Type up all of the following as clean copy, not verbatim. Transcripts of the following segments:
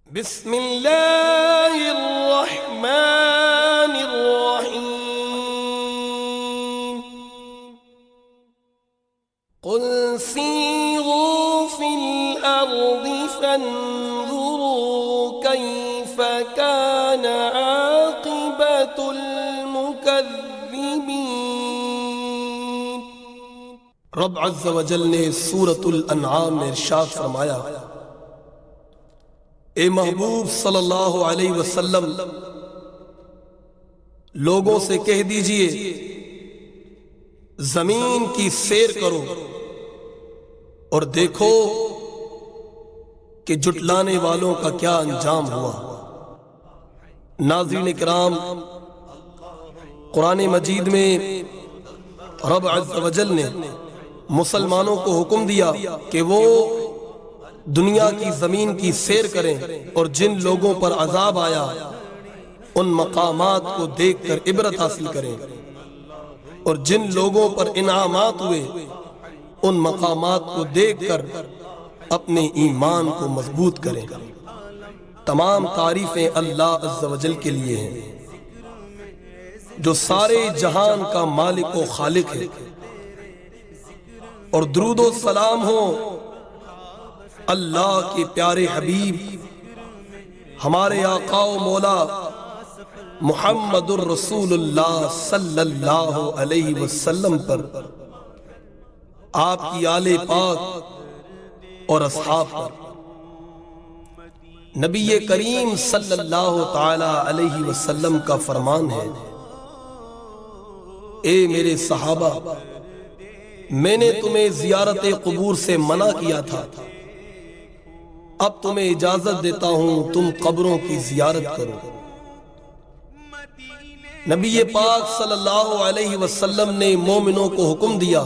بسم اللہ الرحمن الرحیم قل سیروا فی الارض فانظروا کیف کان عاقبۃ المکذبین۔ رب عز و جل نے سورۃ الانعام میں ارشاد فرمایا، اے محبوب صلی اللہ علیہ وسلم، لوگوں سے کہہ دیجئے زمین کی سیر کرو اور دیکھو کہ جھٹلانے والوں کا کیا انجام ہوا۔ ناظرین کرام، قرآن مجید میں رب عز و جل نے مسلمانوں کو حکم دیا کہ وہ دنیا کی زمین کی سیر کریں اور جن لوگوں پر عذاب آیا ان مقامات کو دیکھ کر عبرت حاصل کریں، اور جن لوگوں پر انعامات ہوئے ان مقامات کو دیکھ کر اپنے ایمان کو مضبوط کریں۔ تمام تعریفیں اللہ عز و جل کے لیے ہیں جو سارے جہان کا مالک و خالق ہے، اور درود و سلام ہو اللہ کے پیارے حبیب ہمارے آقا و مولا محمد الرسول اللہ صلی اللہ علیہ وسلم پر، آپ کی آل پاک اور اصحاب پر۔ نبی کریم صلی اللہ تعالی علیہ وسلم کا فرمان ہے، اے میرے صحابہ، میں نے تمہیں زیارت قبور سے منع کیا تھا، اب تمہیں اجازت دیتا ہوں تم قبروں کی زیارت کرو۔ نبی پاک صلی اللہ علیہ وسلم نے مومنوں کو حکم دیا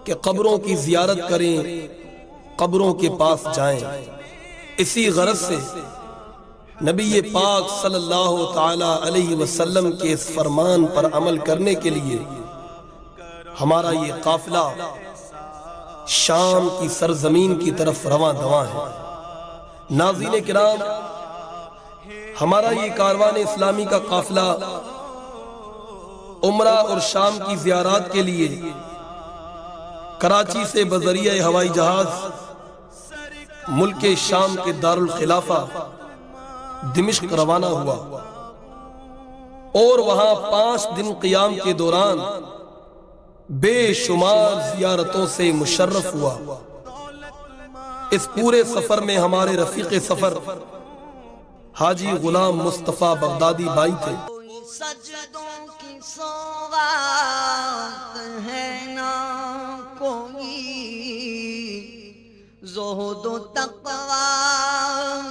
کہ قبروں کی زیارت کریں، قبروں کے پاس جائیں۔ اسی غرض سے نبی پاک صلی اللہ تعالی علیہ وسلم کے اس فرمان پر عمل کرنے کے لیے ہمارا یہ قافلہ شام کی سرزمین کی طرف رواں دواں ہے۔ ناظرین کرام، ہمارا یہ کاروان اسلامی کا قافلہ عمرہ اور شام کی زیارات کے لیے کراچی سے بذریعہ ہوائی جہاز ملک شام کے دارالخلافہ دمشق روانہ ہوا، اور وہاں 5 دن قیام کے دوران بے شمار زیارتوں سے مشرف ہوا۔ اس پورے سفر میں ہمارے رفیق سفر حاجی غلام مصطفیٰ بغدادی بھائی تھے۔ سجدوں کی سوغات ہے نہ کوئی، زہد و تقوی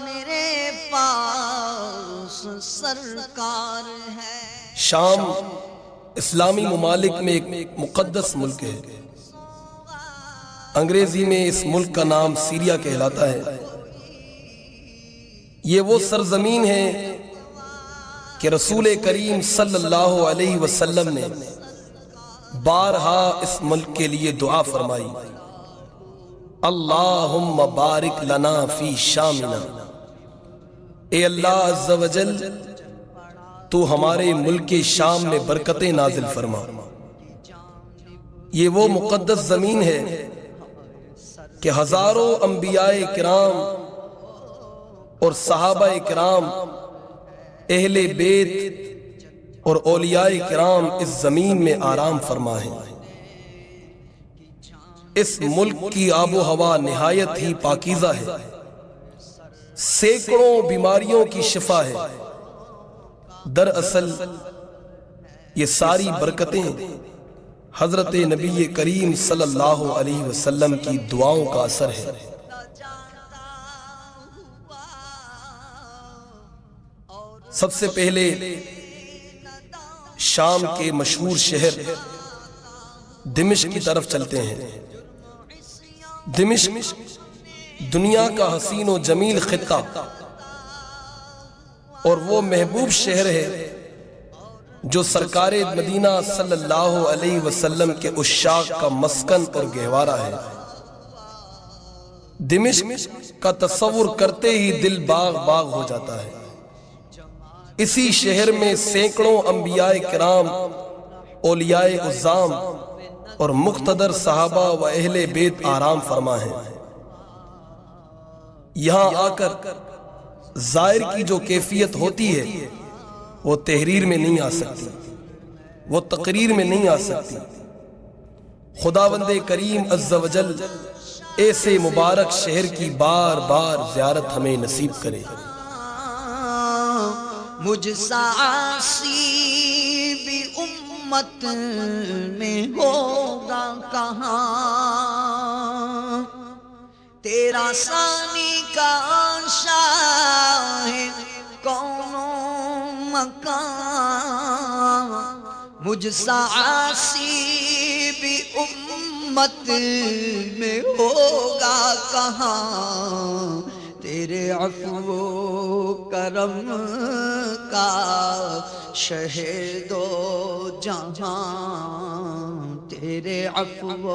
میرے پاس سرکار ہے۔ شام اسلامی ممالک میں ایک مقدس ملک ہے۔ انگریزی میں اس ملک کا نام سیریا کہلاتا ہے۔ یہ وہ سرزمین ہے کہ رسول کریم صلی اللہ علیہ وسلم نے بارہا اس ملک کے لیے دعا فرمائی، اللہم بارک لنا فی شامنا، اے اللہ عز و جل تو ہمارے ملک شام میں برکتیں نازل فرما۔ یہ وہ مقدس زمین ہے کہ ہزاروں انبیاء کرام اور صحابہ کرام، اہل بیت اور اولیاء کرام اس زمین میں آرام فرما ہیں۔ اس ملک کی آب و ہوا نہایت ہی پاکیزہ ہے، سینکڑوں بیماریوں کی شفا ہے۔ دراصل یہ ساری برکتیں حضرت نبی کریم صلی اللہ علیہ وسلم کی دعاؤں کا اثر ہے۔ سب سے پہلے شام کے مشہور شہر دمشق کی طرف چلتے ہیں۔ دمشق دنیا کا حسین و جمیل خطہ اور وہ محبوب شہر ہے جو سرکار مدینہ صلی اللہ علیہ وسلم کے عشاق کا مسکن اور گہوارہ ہے۔ دمشق کا تصور کرتے ہی دل باغ باغ ہو جاتا ہے۔ اسی شہر میں سینکڑوں انبیاء کرام، اولیاء عظام اور مقتدر صحابہ و اہل بیت آرام فرما ہیں۔ یہاں آ کر زائر کی جو کیفیت ہوتی ہے وہ تحریر میں نہیں آ سکتی، وہ تقریر میں نہیں آ سکتی۔ خداوند کریم عز و جل ایسے مبارک شہر کی بار بار زیارت ہمیں نصیب کرے۔ مجھ سا عاصی بھی امت میں ہوگا کہاں، تیرا ثانی کا شاہد کون مکان، مجھ سا عاصی بھی امت میں ہوگا کہاں، تیرے عفو و کرم کا شہد و جہاں، تیرے عفو و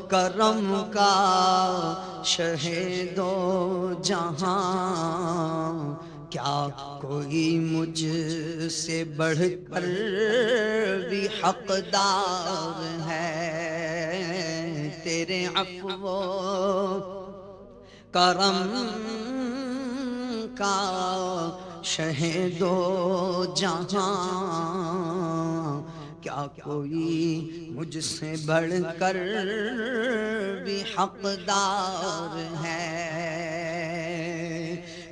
کرم کا شہد و جہاں، کیا کوئی مجھ سے بڑھ کر بھی حقدار ہے، تیرے عفو و کرم کا شہد و جہاں، کیا کوئی مجھ سے بڑھ کر بھی حقدار ہے،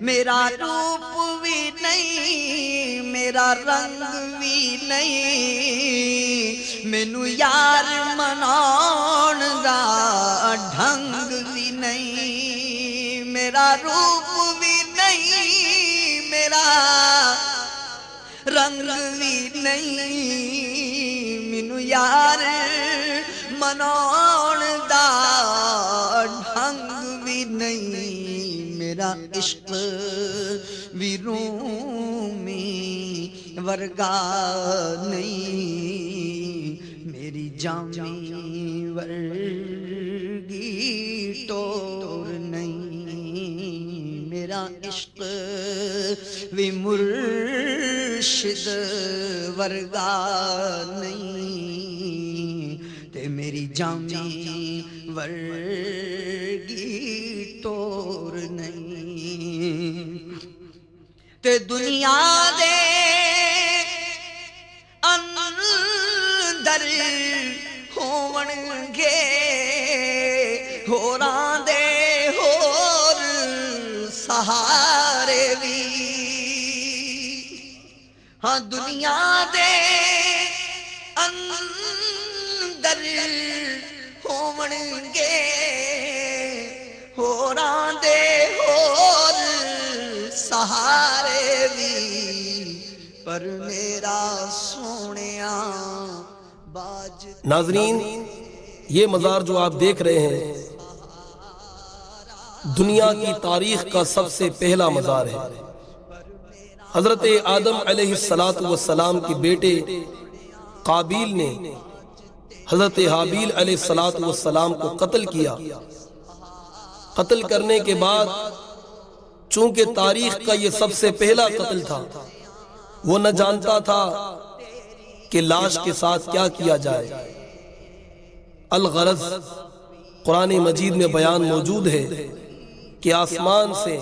میرا روپ بھی نہیں، میرا رنگ بھی نہیں، مینو یار مناؤن دا ڈھنگ بھی نہیں، میرا روپ بھی نہیں، میرا رنگ بھی نہیں، مینو یار مناؤن دا ڈھنگ بھی نہیں، میرا عشق بھی رومی ورگا نہیں، میری جامی ورگی ٹور نہیں، میرا عشق بھی مرشد ورگا نہیں، تے میری جامی ورگی ٹور نہیں، تے دنیا دے اندر ہون گے ہوراں دے ہور سہارے بھی، ہاں دنیا دے اندر ہون گے ہوراں دے ہور سہارے بھی، پر میرا سونیا باج۔ ناظرین، یہ مزار جو آپ دیکھ رہے ہیں دنیا کی تاریخ کا سب سے پہلا مزار ہے۔ حضرت آدم علیہ السلام کے بیٹے قابیل نے حضرت حابیل علیہ السلام کو قتل کیا۔ قتل کرنے کے بعد چونکہ تاریخ کا یہ سب سے پہلا قتل تھا، وہ نہ جانتا تھا کہ لاش کے ساتھ کیا کیا جائے۔ الغرض قرآن مجید میں بیان موجود ہے کہ آسمان سے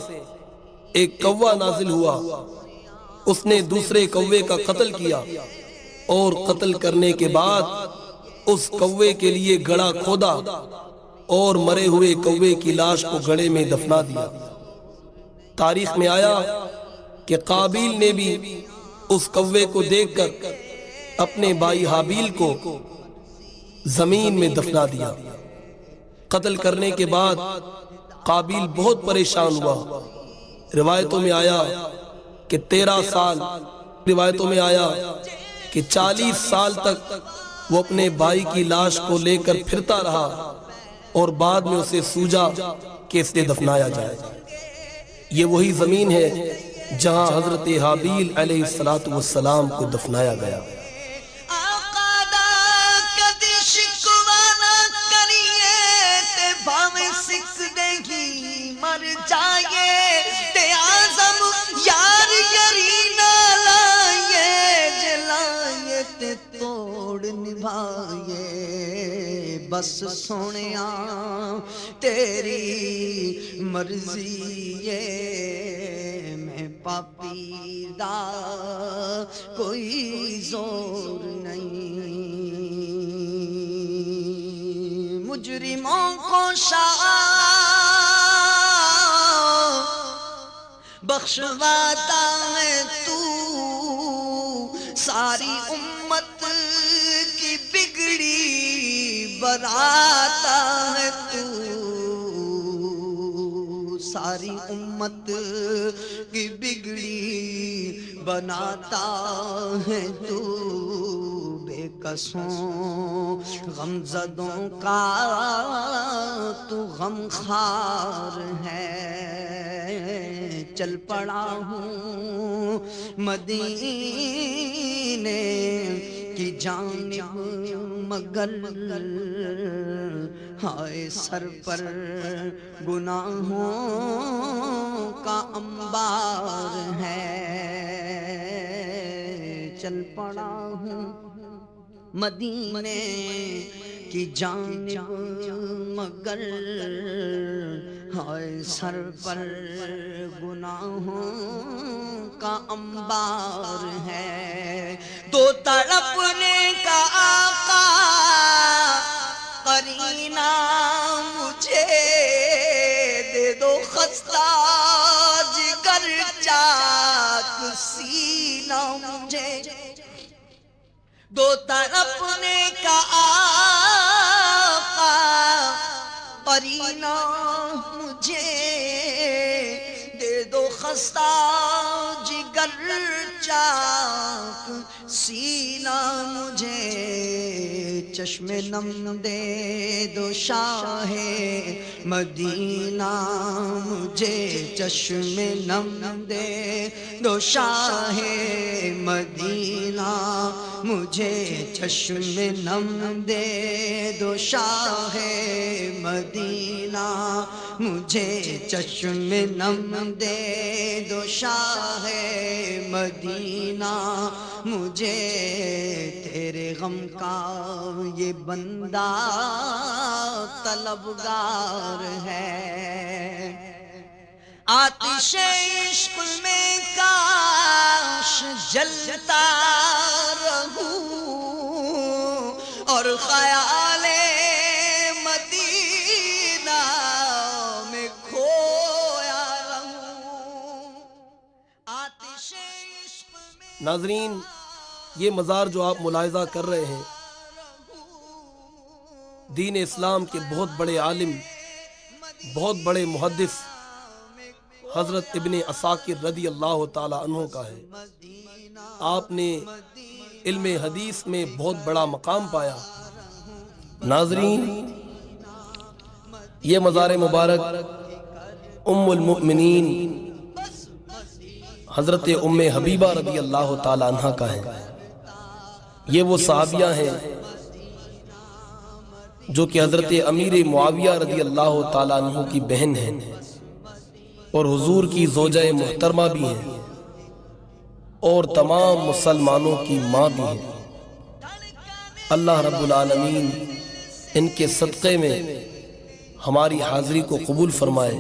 ایک کوہ نازل ہوا، اس نے دوسرے کوے کا قتل کیا، اور قتل کرنے کے بعد اس کوے کے لیے گڑھا کھودا اور مرے ہوئے کوے کی لاش کو گڑھے میں دفنا دیا۔ تاریخ میں آیا کہ قابیل نے بھی اس کوے کو دیکھ کر اپنے بھائی حابیل کو زمین میں دفنا دیا۔ قتل کرنے کے بعد قابیل بہت پریشان ہوا۔ روایتوں میں آیا کہ 13 سال، روایتوں میں آیا کہ 40 سال تک وہ اپنے بھائی کی لاش کو لے کر پھرتا رہا، اور بعد میں اسے سوجا کہ اسے دفنایا جائے۔ یہ وہی زمین ہے جہاں حضرت حابیل علیہ السلام کو دفنایا گیا۔ کدی شکوا نہ کریے تے بھاویں سکھ دے جائے تے آزم یار یری نہ لائے جلائے تے توڑ نبھائے بس سونیا تیری مرضی ہے میں پاپی دا کوئی زور نہیں مجرموں کو شاہ بخشواتا ہے تو ساری امت کی بگڑی بناتا ہے تو ساری امت کی بگڑی بناتا ہے تو بے قصوں غمزدوں کا تو غم خار ہے چل پڑا ہوں مدینے کی جانب مگر ہائے سر پر گناہوں کا انبار ہے چل پڑا ہوں مدینے کی جانب مگر ہائے سر پر گناہوں کا انبار ہے تو تڑپنے کا آقا قرینہ مجھے دے دو خستہ جگر چاک سینہ مجھے دو تڑپنے کا آقا قرینہ مجھے دے دو خستہ جگر چاک سینہ مجھے چشم نم دے دو شاہ مدینہ مجھے چشم نم دے دو شاہ مدینہ مجھے چشم نم دے دو شاہ مدینہ مجھے چشم نم دے دو شاہ مدینہ مجھے تیرے غم کا یہ بندہ طلبگار ہے آتش عشق میں کاش جلتا رہوں اور خیال مدینہ میں کھویا رہوں آتش عشق میں ناظرین، یہ مزار جو آپ ملاحظہ کر رہے ہیں دین اسلام کے بہت بڑے عالم، بہت بڑے محدث حضرت ابن عساکر رضی اللہ تعالی عنہ کا ہے۔ آپ نے علم حدیث میں بہت بڑا مقام پایا۔ ناظرین، یہ مزار مبارک ام المؤمنین حضرت ام حبیبہ رضی اللہ تعالی عنہ کا ہے۔ یہ وہ صحابیہ ہیں جو کہ حضرت امیر معاویہ رضی اللہ تعالیٰ عنہ کی بہن ہیں اور حضور کی زوجہ محترمہ بھی ہیں اور تمام مسلمانوں کی ماں بھی ہیں۔ اللہ رب العالمین ان کے صدقے میں ہماری حاضری کو قبول فرمائے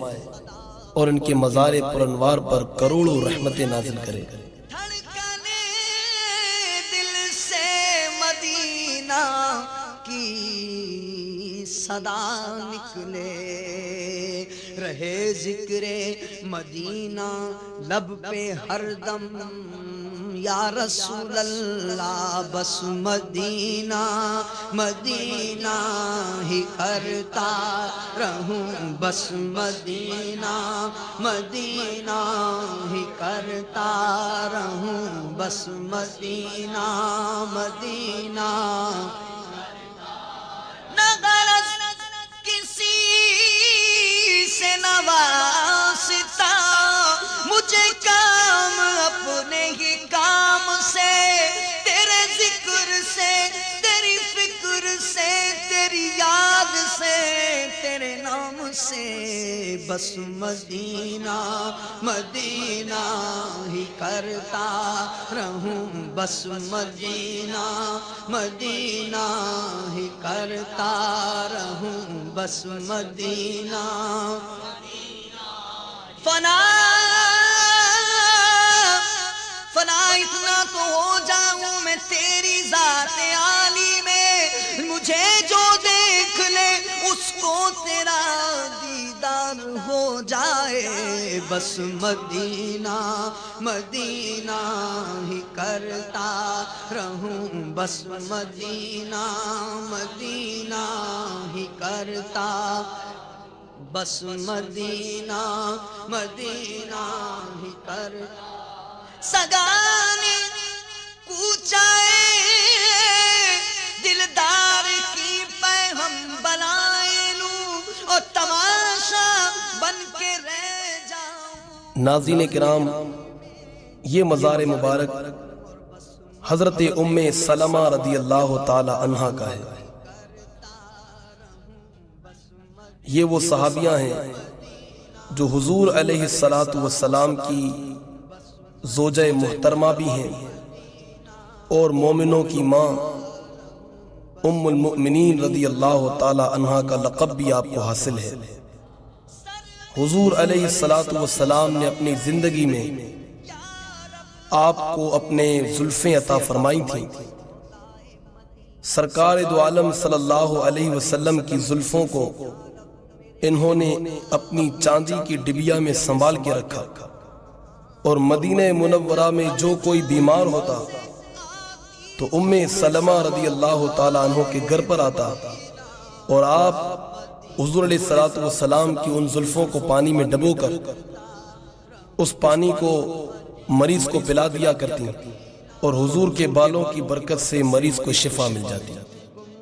اور ان کے مزار پرانوار پر کروڑوں رحمتیں نازل کرے۔ دھڑکنے دل سے مدینہ کی صدا نکلے رہے ذکر مدینہ لب پہ ہر دم یا رسول اللہ بس مدینہ مدینہ ہی کرتا رہوں بس مدینہ مدینہ ہی کرتا رہوں بس مدینہ مدینہ نہ غرض کسی سے نواستا مجھے کام اپنے ہی کام سے تیرے ذکر سے تیری فکر سے تیری یاد سے تیرے نام سے بس مدینہ مدینہ ہی کرتا رہوں، بس مدینہ مدینہ ہی کرتا رہوں، بس مدینہ فنا فنا اتنا تو ہو جاؤں میں تیری ذات عالی میں، مجھے جو دیکھ لے اس کو تیرا دیدار ہو جائے، بس مدینہ مدینہ ہی کرتا رہوں، بس مدینہ مدینہ ہی کرتا، بس مدینہ مدینہ ہی کرتا۔ سگانے کوچائے دلدار کی پہ ہم بلائے لوں، اور تماشا بن کے رہ جاؤں۔ ناظرین کرام، یہ مزار مبارک حضرت ام سلمہ رضی اللہ تعالی عنہا کا ہے۔ یہ وہ صحابیاں ہیں جو حضور علیہ السلام کی زوجہ محترمہ بھی ہیں، اور مومنوں کی ماں ام المؤمنین رضی اللہ تعالی عنہا کا لقب بھی آپ کو حاصل ہے۔ حضور علیہ السلام نے اپنی زندگی میں آپ کو اپنے زلفیں عطا فرمائی تھیں۔ سرکار دو عالم صلی اللہ علیہ وسلم کی زلفوں کو انہوں نے اپنی چاندی کی ڈبیا میں سنبھال کے رکھا، اور مدینہ منورہ میں جو کوئی بیمار ہوتا تو ام سلمہ رضی اللہ تعالیٰ عنہ کے گھر پر آتا، اور آپ حضور علیہ السلام کی ان زلفوں کو پانی میں ڈبو کر اس پانی کو مریض کو پلا دیا کرتی، اور حضور کے بالوں کی برکت سے مریض کو شفا مل جاتی۔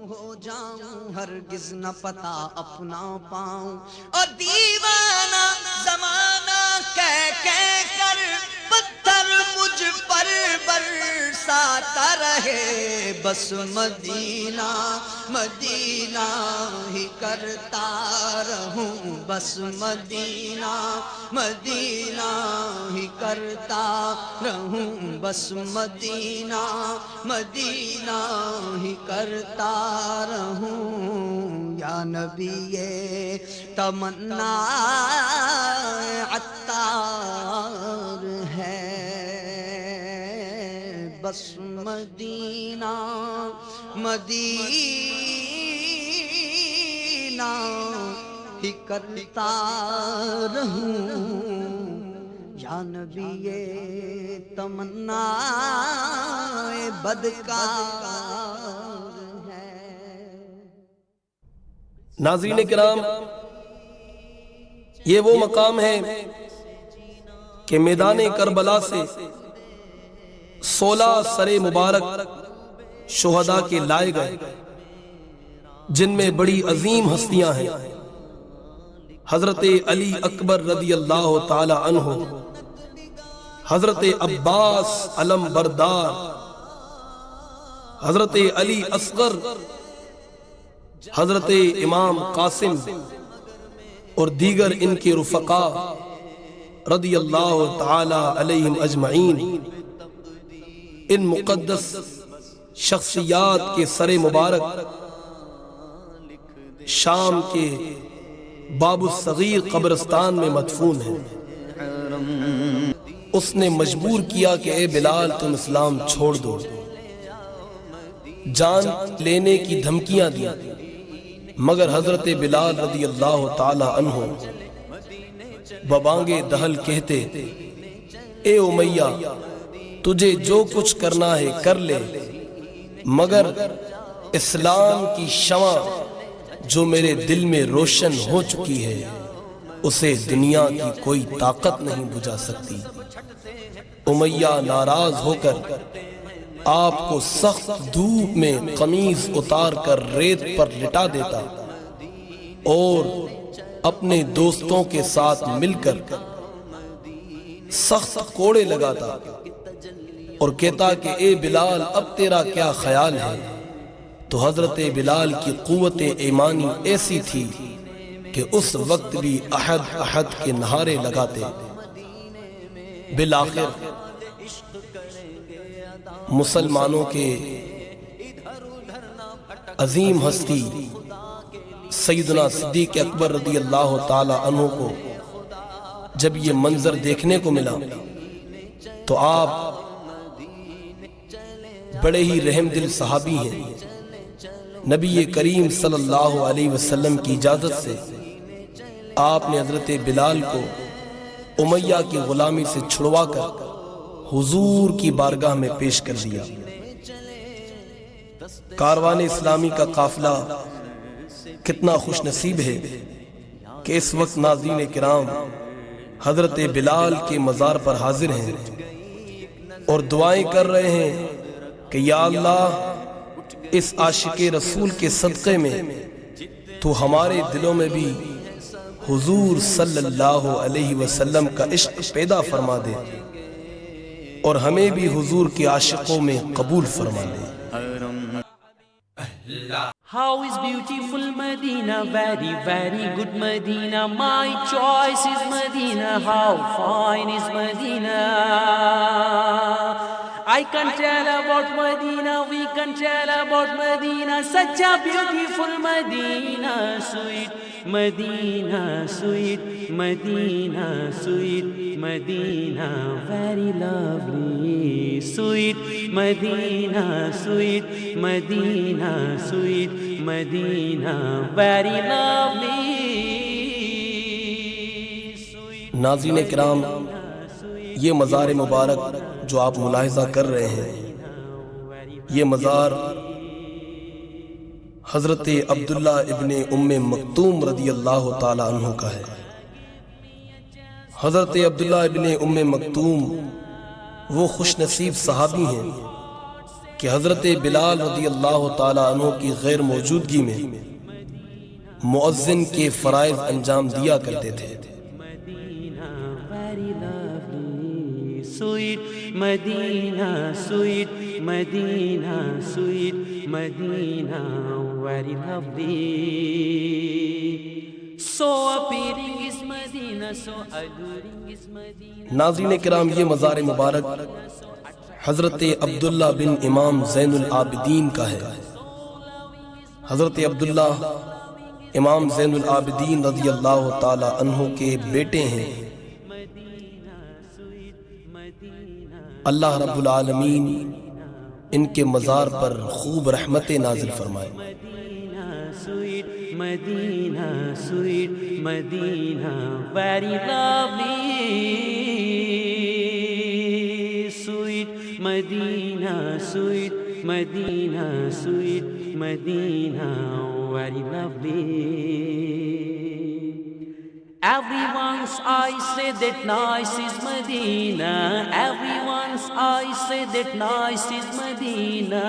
ہو جاؤں ہرگز نہ پتا اپنا پاؤں، اور دیوانہ زمانہ کہہ کر پتھر مجھ پر برساتا رہے، بس مدینہ مدینہ ہی کرتا رہوں، بس مدینہ مدینہ ہی کرتا رہوں، بس مدینہ مدینہ ہی کرتا رہوں۔ یا نبی تمنا عطار ہے، بس مدینہ مدینہ ہی کرتا رہوں۔ یا نبی تمنا بدکار ہے۔ ناظرین کرام، یہ وہ مقام ہے کہ میدان کربلا سے 16 سر مبارک شہداء کے لائے گئے، جن میں بڑی عظیم ہستیاں ہیں۔ حضرت علی اکبر رضی اللہ تعالی عنہ، حضرت عباس علم بردار، حضرت علی اصغر، حضرت امام قاسم اور دیگر ان کے رفقا رضی اللہ تعالی علیہم اجمعین۔ ان مقدس شخصیات کے سر مبارک شام کے باب الصغیر قبرستان میں مدفون ہیں۔ اس نے مجبور کیا کہ اے بلال تم اسلام چھوڑ دو، جان لینے کی دھمکیاں دی، مگر حضرت بلال رضی اللہ تعالی عنہ ببانگے دہل کہتے، اے امیہ تجھے جو کچھ کرنا ہے کر لے، مگر اسلام کی شمع جو میرے دل میں روشن ہو چکی ہے اسے دنیا کی کوئی طاقت نہیں بجھا سکتی۔ امیہ ناراض ہو کر آپ کو سخت دھوپ میں قمیض اتار کر ریت پر لٹا دیتا اور اپنے دوستوں کے ساتھ مل کر سخت کوڑے لگاتا اور کہتا کہ اے بلال اب تیرا کیا خیال ہے؟ تو حضرت بلال کی قوت ایمانی ایسی تھی کہ اس وقت بھی احد احد کے نعرے لگاتے۔ بالآخر مسلمانوں کے عظیم ہستی سیدنا صدیق اکبر رضی اللہ تعالی عنہ کو جب یہ منظر دیکھنے کو ملا تو آپ بڑے ہی رحم دل صحابی ہیں۔ نبی کریم صلی اللہ علیہ وسلم کی اجازت سے آپ نے حضرت بلال کو امیہ کی غلامی سے چھڑوا کر حضور کی بارگاہ میں پیش کر دیا۔ کاروان اسلامی کا قافلہ کتنا خوش نصیب ہے کہ اس وقت ناظرین کرام حضرت بلال کے مزار پر حاضر ہیں اور دعائیں کر رہے ہیں کہ یا اللہ اس عاشق رسول کے صدقے میں تو ہمارے دلوں میں بھی حضور صلی اللہ علیہ وسلم کا عشق پیدا فرما دے اور ہمیں بھی حضور کے عاشقوں میں قبول فرما دے۔ How is beautiful Medina, very, very good Medina. My choice is Medina, how fine is Medina. I can tell about Medina, we can tell about Medina. Such a beautiful Medina, sweet Medina, sweet Medina, sweet Medina, very lovely. Sweet Medina, sweet Medina, sweet Medina, very lovely. ناظرین کرام، یہ مزار مبارک جو آپ ملاحظہ کر رہے ہیں، یہ مزار حضرت عبداللہ ابن ام مکتوم رضی اللہ تعالی عنہ کا ہے۔ حضرت عبداللہ ابن ام مکتوم وہ خوش نصیب صحابی ہیں کہ حضرت بلال رضی اللہ تعالی عنہ کی غیر موجودگی میں مؤذن کے فرائض انجام دیا کرتے تھے۔ Sweet Medina, sweet Medina, sweet Medina, very lovely. So appealing is Medina, so alluring is Medina. ناظرین کرام، یہ مزار مبارک حضرت عبداللہ بن امام زین العابدین کا ہے۔ حضرت عبداللہ امام زین العابدین رضی اللہ تعالی عنہ کے بیٹے ہیں۔ اللہ رب العالمین ان کے مزار پر خوب رحمت نازل فرمائے۔ Sweet Medina, sweet Medina, very lovely. Sweet Medina, sweet Medina, sweet Medina, very lovely. Everyone's eyes say that nice is Medina. Everyone's eyes say that nice is Medina.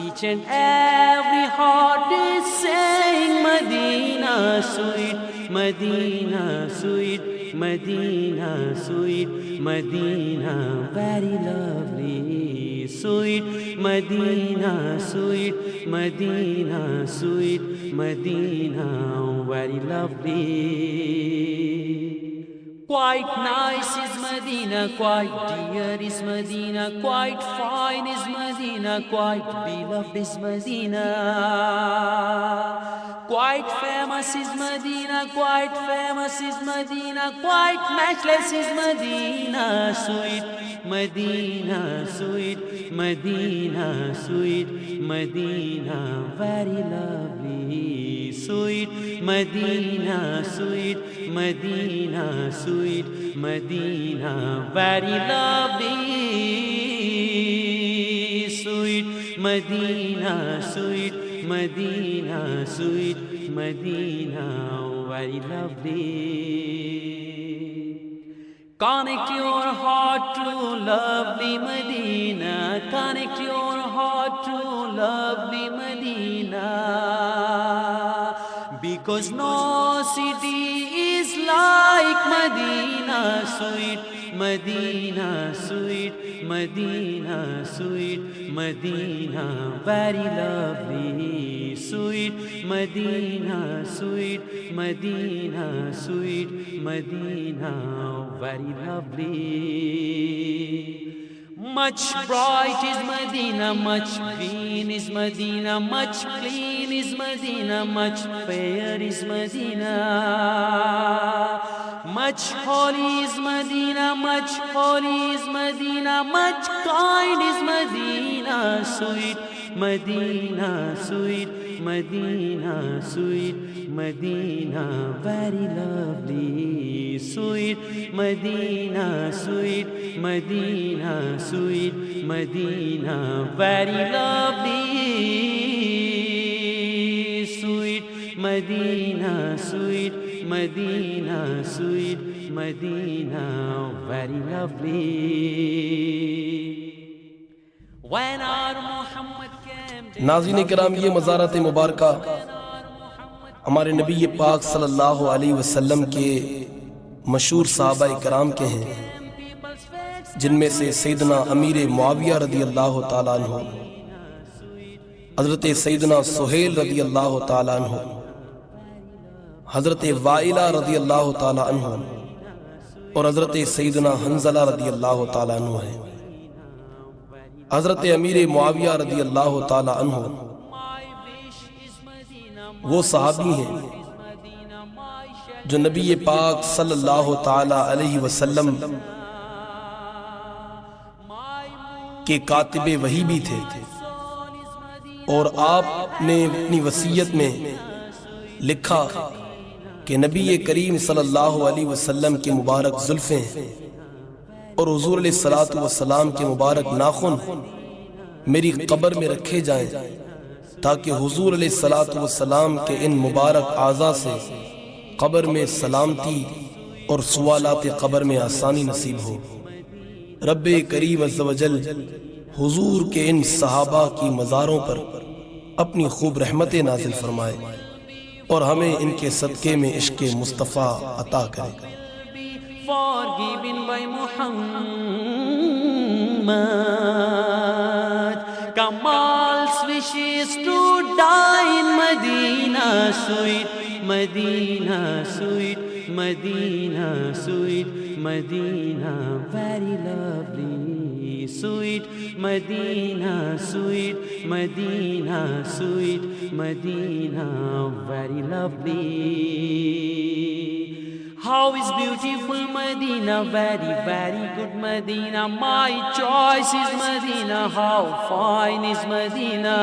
Each and every heart is saying Medina, sweet Medina, sweet Medina, sweet Medina, very lovely. Sweet Medina, sweet Medina, sweet Medina, very lovely. Quite nice is Medina, quite dear is Medina, quite fine is Medina, quite beloved is Medina. Quite famous is Medina, quite famous is Medina, quite matchless is Medina. Sweet Medina, sweet Medina, sweet Medina, very lovely. Sweet Medina, sweet Medina, sweet Medina, very lovely. Sweet Medina, sweet Medina, sweet Medina, very lovely. Connect your heart to lovely Medina. Connect your heart to lovely Medina. Because no city is like Medina. Sweet Medina, sweet Medina, sweet Medina, very lovely, sweet Medina, sweet Medina, sweet Medina, very lovely. Much bright is Medina, much green is Medina, much clean is Medina, much fair is Medina. Much holy is Medina, much holy is Medina, much kind is Medina, sweet Medina, sweet Medina, sweet Medina, very lovely, sweet Medina, sweet Medina, sweet Medina, very lovely, sweet Medina, sweet Medina, sweet Medina, very lovely. When our Muhammad came to ناظرین کرام، یہ مزارات مبارکہ ہمارے نبی پاک صلی اللہ علیہ وسلم کے مشہور صحابہ کرام کے ہیں، جن میں سے سیدنا امیر معاویہ رضی اللہ تعالیٰ عنہ، حضرت سیدنا سہیل رضی اللہ تعالیٰ عنہ، حضرت وائلہ رضی اللہ تعالیٰ عنہ اور حضرت سیدنا حنظلہ رضی اللہ تعالیٰ عنہ ہیں۔ حضرت امیر معاویہ رضی اللہ تعالیٰ عنہ وہ صحابی ہیں جو نبی پاک صلی اللہ تعالیٰ علیہ وسلم کے کاتب وحی بھی تھے، اور آپ نے اپنی وصیت میں لکھا کہ نبی کریم صلی اللہ علیہ وسلم کے مبارک زلفیں اور حضور علیہ السلام کے مبارک ناخن میری قبر میں رکھے جائیں، تاکہ حضور علیہ السلام کے ان مبارک اعضاء سے قبر میں سلامتی اور سوالات قبر میں آسانی نصیب ہو۔ رب کریم عز و جل حضور کے ان صحابہ کی مزاروں پر اپنی خوب رحمتیں نازل فرمائے اور ہمیں ان کے صدقے میں عشق مصطفیٰ عطا کرے۔ forgiven by Muhammad. Kamal's wishes to die in Medina, sweet Medina, sweet Medina, sweet Medina, very lovely, sweet Medina, sweet Medina, sweet Medina, very lovely. How is beautiful Medina, very, very good Medina. My choice is Medina, how fine is Medina.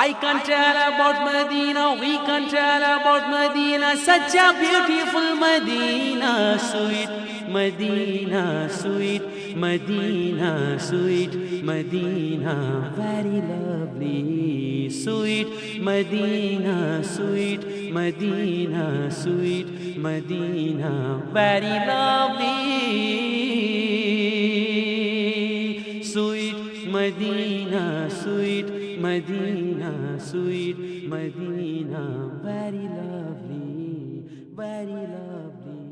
I can tell about Medina, we can tell about Medina. Such a beautiful Medina, sweet Medina, sweet Medina, sweet Medina, very lovely, sweet Medina, sweet Medina, sweet Medina, very lovely, sweet Medina, sweet Medina, sweet Medina, very lovely, very lovely,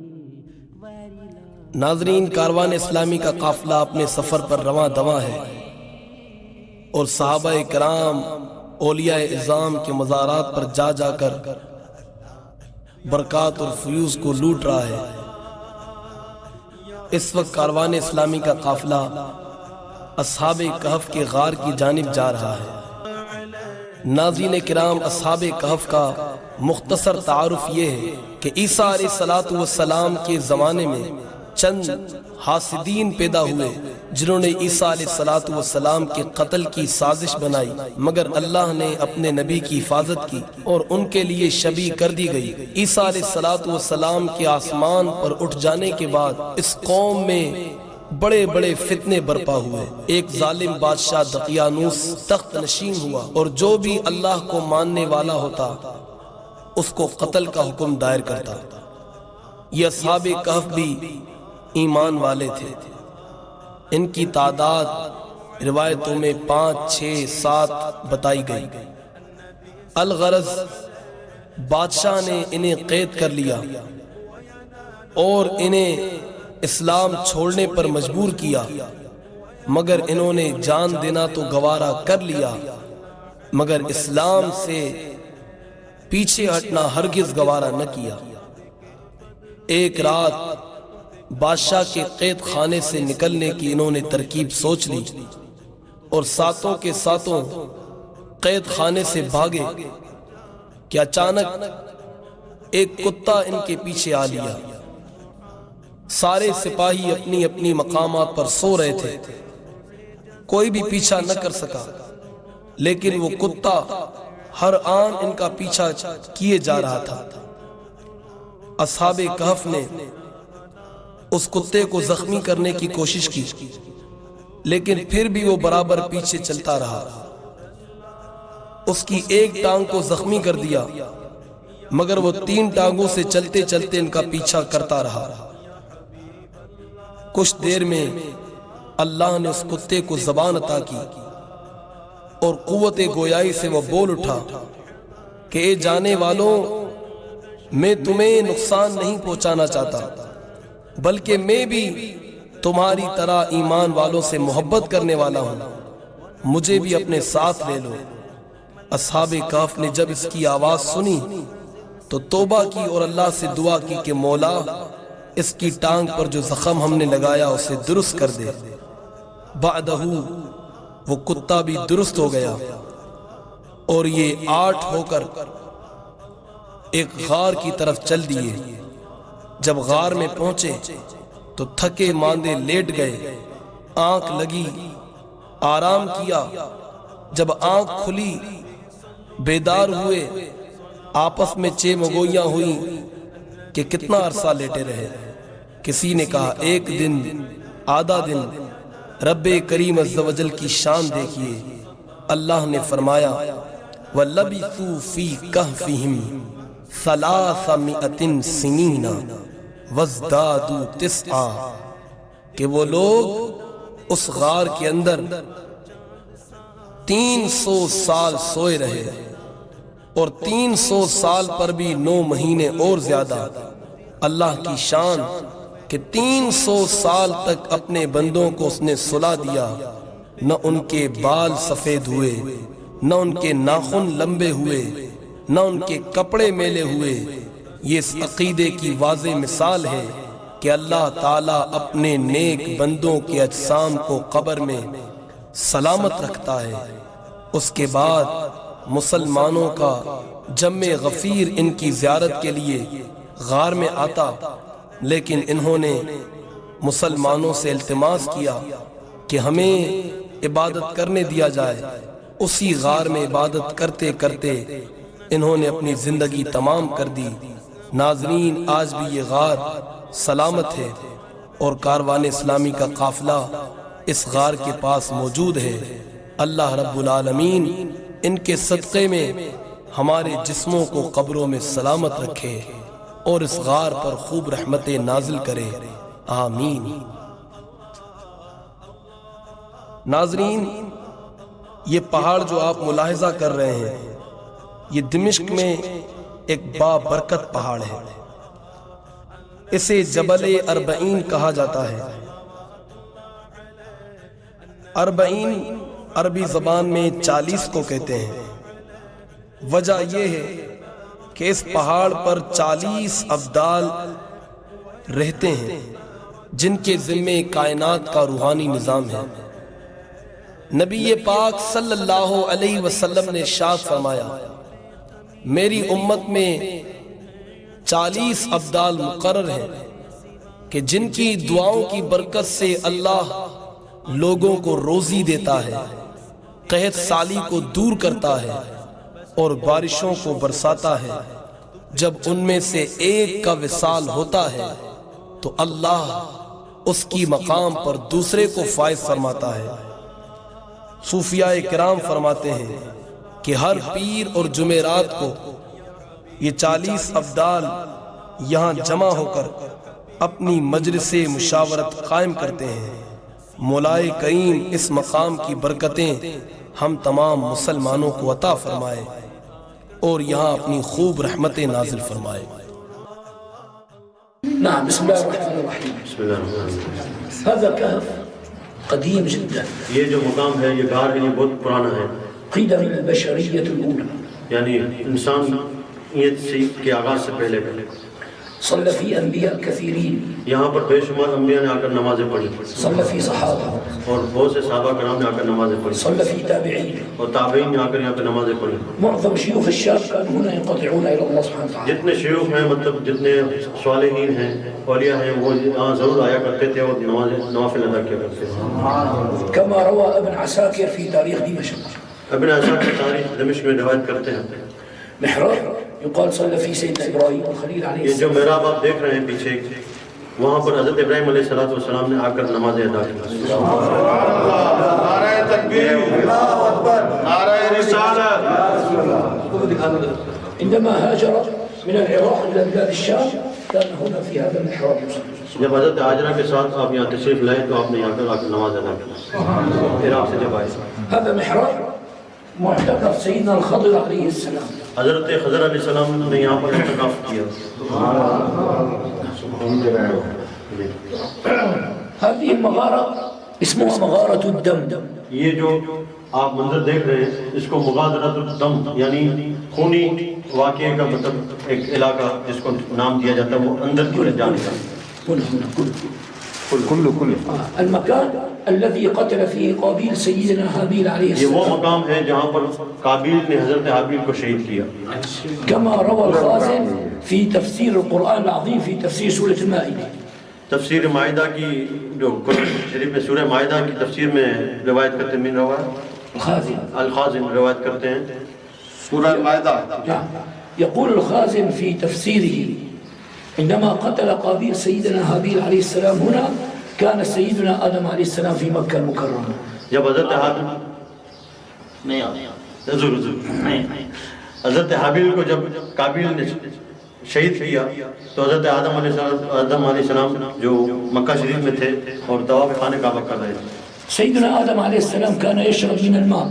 very lovely. ناظرین، کاروان اسلامی کا قافلہ اپنے سفر پر رواں دواں ہے، اور صحابہ کرام اولیاء اعظام کے مزارات پر جا جا کر برکات اور فیوز کو لوٹ رہا ہے۔ اس وقت کاروان اسلامی کا قافلہ اصحاب کہف کے غار کی جانب جا رہا ہے۔ ناظرین کرام، اصحاب کہف کا مختصر تعارف یہ ہے کہ عیسیٰ علیہ السلام کے زمانے میں چند حاسدین پیدا ہوئے جنہوں نے عیسیٰ علیہ السلام کے قتل کی سازش بنائی، مگر اللہ نے اپنے نبی کی حفاظت کی اور ان کے لیے شبیہ کر دی گئی۔ عیسیٰ علیہ السلام کے آسمان پر اٹھ جانے کے بعد اس قوم میں بڑے بڑے فتنے برپا ہوئے۔ ایک ظالم بادشاہ دقیانوس تخت نشین ہوا، اور جو بھی اللہ کو ماننے والا ہوتا اس کو قتل کا حکم دائر کرتا۔ یہ اصحاب کہف بھی ایمان والے تھے۔ ان کی تعداد روایتوں میں 5، 6، 7 بتائی گئی۔ الغرض بادشاہ نے انہیں قید کر لیا اور انہیں اسلام چھوڑنے پر مجبور کیا، مگر انہوں نے جان دینا تو گوارا کر لیا، مگر اسلام سے پیچھے ہٹنا ہرگز گوارا نہ کیا۔ ایک رات بادشاہ کے قید خانے سے نکلنے کی انہوں نے ترکیب سوچ لی اور ساتوں کے ساتوں قید خانے سے بھاگے کہ اچانک ایک کتا ان کے پیچھے آ لیا۔ سارے سپاہی اپنی اپنی مقامات پر سو رہے تھے، کوئی بھی پیچھا نہ کر سکا، لیکن وہ کتا ہر آن ان کا پیچھا کیے جا رہا تھا۔ اصحاب کہف نے اس کتے کو زخمی کرنے کی کوشش کی، لیکن پھر بھی وہ برابر پیچھے چلتا رہا۔ اس کی ایک ٹانگ کو زخمی کر دیا، مگر وہ 3 ٹانگوں سے چلتے چلتے ان کا پیچھا کرتا رہا۔ کچھ دیر میں اللہ نے اس کتے کو زبان عطا کی اور قوت گویائی سے وہ بول اٹھا کہ اے جانے والوں، میں تمہیں نقصان نہیں پہنچانا چاہتا، بلکہ میں بھی تمہاری طرح ایمان والوں سے محبت کرنے والا ہوں، مجھے بھی اپنے ساتھ لے لو۔ اصحاب کہف نے جب اس کی آواز سنی تو توبہ کی اور اللہ سے دعا کی کہ مولا، اس کی ٹانگ پر جو زخم ہم نے لگایا اسے درست کر دے۔ بعدہ وہ کتا بھی درست ہو گیا اور یہ 8 ہو کر ایک غار کی طرف چل دیے۔ جب غار میں پہنچے تو تھکے ماندے لیٹ گئے، آنکھ لگی، آرام کیا۔ جب آنکھ کھلی، بیدار ہوئے، آپس میں چیمگوئیاں ہوئیں کہ کتنا عرصہ لیٹے رہے۔ کسی نے کہا 1 دن، آدھا دن۔ رب کریم عز و جل کی شان دیکھیے۔ اللہ نے فرمایا وَلَبِثُوا فِي كَهْفِهِمْ 300 سنین وَازْدَادُوا 9 کہ وہ لوگ اس غار کے اندر 300 سال سوئے رہے اور 300 سال پر بھی 9 مہینے اور زیادہ۔ اللہ کی شان کہ 300 سال تک اپنے بندوں کو اس نے سلا دیا، نہ ان کے بال سفید ہوئے، نہ ان کے ناخن لمبے ہوئے، نہ ان کے کپڑے میلے ہوئے۔ یہ اس عقیدے کی واضح مثال ہے کہ اللہ تعالیٰ اپنے نیک بندوں کے اجسام کو قبر میں سلامت رکھتا ہے۔ اس کے بعد مسلمانوں کا جمع غفیر ان کی زیارت کے لیے غار میں آتا، لیکن انہوں نے مسلمانوں سے التماس کیا کہ ہمیں عبادت کرنے دیا جائے۔ اسی غار میں عبادت کرتے کرتے انہوں نے اپنی زندگی تمام کر دی۔ ناظرین، آج بھی یہ غار سلامت ہے اور کاروان اسلامی کا قافلہ اس غار کے پاس موجود ہے۔ اللہ رب العالمین ان کے صدقے میں ہمارے جسموں کو قبروں میں سلامت رکھے اور اس غار پر خوب رحمتیں نازل کرے، آمین۔ ناظرین، یہ پہاڑ جو آپ ملاحظہ کر رہے ہیں، یہ دمشق میں ایک بابرکت پہاڑ ہے۔ اسے جبل اربعین کہا جاتا ہے۔ اربعین عربی زبان میں 40 کو کہتے ہیں۔ وجہ یہ ہے کہ اس پہاڑ پر 40 ابدال رہتے ہیں جن کے ذمے کائنات کا روحانی نظام ہے۔ نبی پاک صلی اللہ علیہ وسلم نے ارشاد فرمایا، میری امت میں 40 ابدال مقرر ہیں کہ جن کی دعاؤں کی برکت سے اللہ لوگوں کو روزی دیتا ہے، قحط سالی کو دور کرتا ہے اور بارشوں کو برساتا ہے۔ جب ان میں سے ایک کا وصال ہوتا ہے تو اللہ اس کی مقام پر دوسرے کو فائز فرماتا ہے۔ صوفیاء کرام فرماتے ہیں کہ ہر پیر اور جمعرات کو یہ 40 ابدال یہاں جمع ہو کر اپنی مجلس مشاورت قائم کرتے ہیں۔ مولائے کریم اس مقام کی برکتیں ہم تمام مسلمانوں کو عطا فرمائے اور یہاں اپنی خوب رحمتیں نازل فرمائے۔ نعم. بسم الله الرحمن الرحيم. بسم اللہ الرحمن الرحیم. هذا كهف قديم جدا، یہ جو مقام ہے یہ غار ہے، یہ بہت پرانا ہے، قيل من البشرية الأولى. یعنی انسانیت کے آغاز سے پہلے صلى فيه أنبياء كثيرين، یہاں پر بے شمار انبیاء نے آ کر نمازیں پڑھی، صلى فيه صحابة، اور بہت سے صحابہ کرام نے آ کر نمازیں پڑھی، صلى فيه تابعين. اور تابعین نے آ کر یہاں پہ نمازیں پڑھی. معظم شيوخ الشام كانوا هنا ينقطعون إلى الله سبحانه وتعالى. جتنے شیوخ ہیں، مطلب جتنے صالحین ہیں، اولیاء ہیں، وہ یہاں ضرور آیا کرتے تھے اور نوافل ادا کیا کرتے تھے. كما روى ابن عساكر في تاريخ دمشق. ابن عساکر تاریخ دمشق میں روایت کرتے ہیں. محراب يقال صلى فيه سيدنا إبراهيم الخليل عليه یہ جو السلام. محراب آپ دیکھ رہے ہیں پیچھے، وہاں پر حضرت ابراہیم علیہ السلام نے آ کر نمازیں ادا کی. نعرہ تکبیر، اللہ اکبر، نعرہ رسالت. عندما هاجر من العراق إلى بلاد الشام كان هنا في هذا المحراب يصلي. جب حضرت ہاجرہ کے ساتھ آپ یہاں تشریف لائے تو آپ نے یہاں پر آ کر نماز ادا کی. عراق سے جب آئے، هذا محراب معتكف سيدنا الخضر عليه السلام. حضرت خضر علیہ السلام نے یہاں پر اعتکاف کیا. هذه المغارة اسمها مغارة الدم. یہ جو آپ منظر دیکھ رہے ہیں اس کو مغادرۃ الدم یعنی خونی واقعے کا مطلب ایک علاقہ جس کو نام دیا جاتا ہے، وہ اندر کی جانے کا. المكان الذي قتل فيه قابيل سيدنا هابيل عليه یہ وہ السلام. مقام ہے جہاں پر قابیل نے حضرت حابیل کو شہید کیا. كما روى الخازن في تفسير القرآن العظيم في تفسير سورة المائدة. تفسیر مائدہ کی جو قرآن شریف میں سورہ مائدہ کی تفسیر میں روایت کرتے ہیں، من روایت الخازن روایت کرتے ہیں. سورہ مائدہ. يقول الخازن في تفسيره عندما قتل قابيل سيدنا هابيل عليه السلام هنا كان سيدنا آدم عليه السلام في مكة المكرمة. جب حضرت حابیل کو جب قابیل نے شہید کیا تو حضرت آدم علیہ السلام جو مکہ شریف میں تھے اور طواف خانہ کعبہ کر رہے تھے. سيدنا آدم عليه السلام كان يشرب من الماء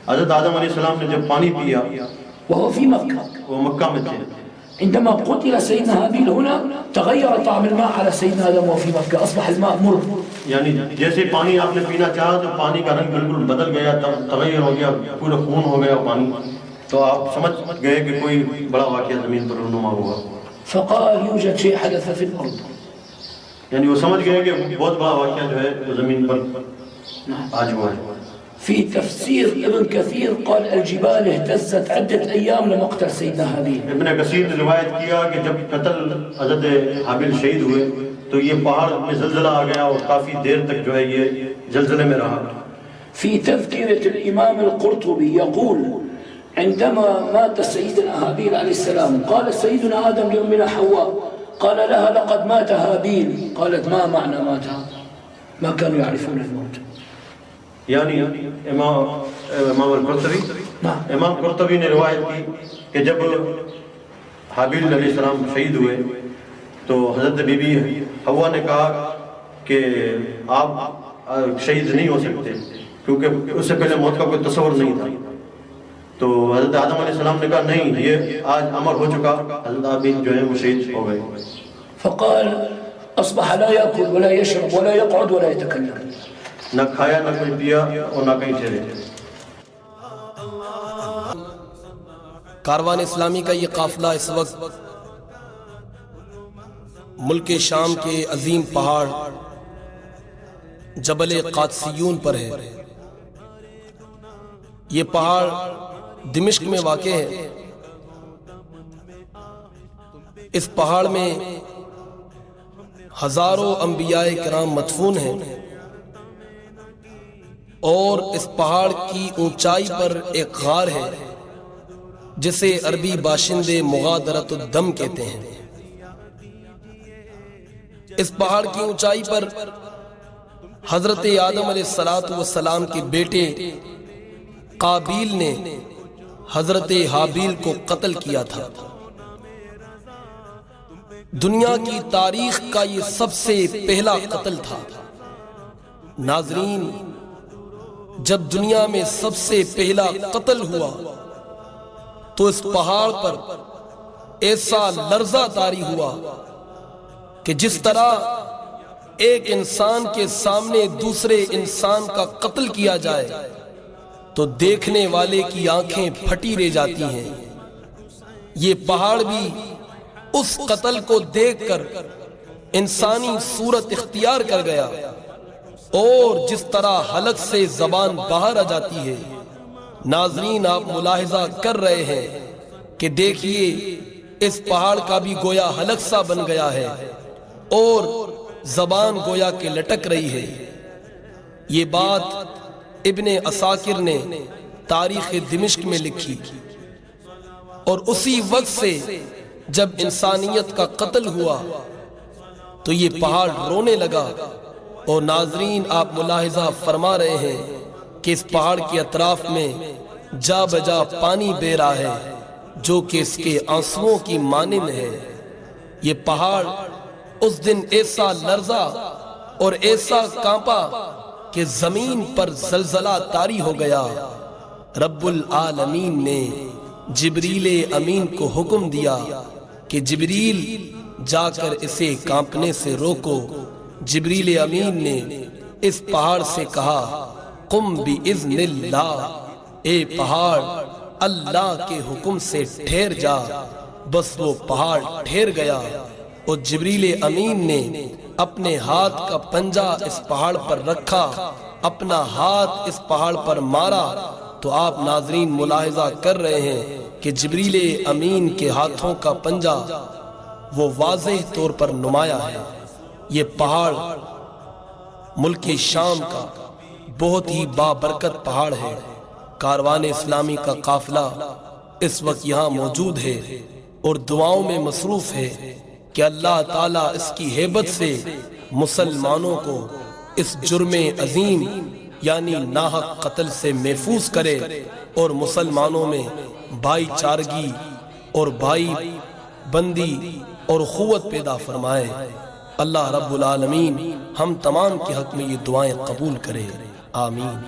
حضرت آدم علیہ السلام نے جب پانی پیا وهو في مكة. وہ مکہ میں تھے. عندما قتل سيدنا هابيل هنا تغير طعم الماء على سيدنا آدم وفي مكة أصبح الماء مر. یعنی جیسے پانی آپ نے پینا چاہا تو پانی کا رنگ بالکل بدل گیا، تغیر ہو گیا، پورا خون ہو گیا پانی. تو آپ سمجھ گئے کہ کوئی بڑا واقعہ زمین پر رونما ہوا. فقال يوجد شيء حدث في الأرض. یعنی وہ سمجھ گئے کہ بہت بڑا واقعہ جو ہے وہ زمین پر آج ہوا ہے. في تفسير ابن كثير قال الجبال اهتزت عدة أيام لمقتل سيدنا هابيل. ابن کثیر نے روایت کیا کہ جب قتل حضرت حابیل شہید ہوئے تو یہ پہاڑ میں زلزلہ آ گیا اور کافی دیر تک جو ہے یہ زلزلے میں رہا. في تذكرة الإمام القرطبي يقول عندما مات سيدنا هابيل عليه السلام قال سيدنا آدم لأمنا حواء قال لها لقد مات هابيل. قالت ما معنى مات؟ ما كانوا يعرفون الموت. یعنی امام قرطبی نے روایت کی کہ جب حابیل علیہ السلام شہید ہوئے تو حضرت بی بی حوا نے کہا کہ آپ شہید نہیں ہو سکتے کیونکہ اس سے پہلے موت کا کوئی تصور نہیں تھا. تو حضرت آدم علیہ السلام نے کہا نہیں، یہ آج امر ہو چکا. حضرت حابیل جو ہے وہ شہید ہو گئے. فقال أصبح لا يأكل ولا يشرب ولا يقعد ولا يتكلم. نہ کھایا نہ کوئی پیا اور نہ کہیں چلے. کاروان اسلامی کا یہ قافلہ اس وقت ملک شام کے عظیم پہاڑ جبل قادسیون پر ہے. یہ پہاڑ دمشق میں واقع ہے. اس پہاڑ میں ہزاروں انبیاء کرام مدفون ہیں اور اس پہاڑ کی اونچائی پر ایک غار ہے جسے عربی باشندے مغادرۃ الدم کہتے ہیں. اس پہاڑ کی اونچائی پر حضرت آدم علیہ السلام کے بیٹے قابیل نے حضرت حابیل کو قتل کیا تھا. دنیا کی تاریخ کا یہ سب سے پہلا قتل تھا. ناظرین، جب دنیا میں سب سے پہلا قتل ہوا تو اس پہاڑ پر ایسا لرزہ طاری ہوا کہ جس طرح ایک انسان کے سامنے دوسرے انسان کا قتل کیا جائے تو دیکھنے والے کی آنکھیں پھٹی رہ جاتی ہیں، یہ پہاڑ بھی اس قتل کو دیکھ کر انسانی صورت اختیار کر گیا، اور جس طرح حلق سے زبان باہر آ جاتی ہے۔ ناظرین آپ ملاحظہ کر رہے ہیں کہ دیکھیے اس پہاڑ کا بھی گویا حلق سا بن گیا ہے اور زبان گویا کہ لٹک رہی ہے۔ یہ بات ابن عساکر نے تاریخ دمشق میں لکھی، اور اسی وقت سے جب انسانیت کا قتل ہوا تو یہ پہاڑ رونے لگا، اور ناظرین آپ ملاحظہ فرما رہے ہیں کہ اس پہاڑ کے اطراف میں جا بجا پانی بہ رہا ہے جو کہ اس کے آنسوؤں کی مانند ہے۔ یہ پہاڑ اس دن ایسا لرزا اور ایسا کانپا کہ زمین پر زلزلہ طاری ہو گیا۔ رب العالمین نے جبریل امین کو حکم دیا کہ جبریل جا کر اسے کانپنے سے روکو۔ جبریل امین نے اس پہاڑ سے کہا قم بِإِذْنِ اللہ، اے پہاڑ اللہ کے حکم سے ٹھہر جا۔ بس وہ پہاڑ ٹھہر گیا، اور جبریل امین نے اپنے ہاتھ کا پنجہ اس پہاڑ پر رکھا، اپنا ہاتھ اس پہاڑ پر مارا تو آپ ناظرین ملاحظہ کر رہے ہیں کہ جبریل امین کے ہاتھوں کا پنجہ وہ واضح طور پر نمایاں ہے۔ یہ پہاڑ ملک شام کا بہت ہی بابرکت پہاڑ ہے۔ کاروان اسلامی کا قافلہ اس وقت یہاں موجود ہے اور دعاؤں میں مصروف ہے کہ اللہ تعالیٰ اس کی ہیبت سے مسلمانوں کو اس جرم عظیم یعنی ناحق قتل سے محفوظ کرے، اور مسلمانوں میں بھائی چارگی اور بھائی بندی اور اخوت پیدا فرمائے۔ اللہ رب العالمین ہم تمام کے حق میں یہ دعائیں قبول کرے، آمین۔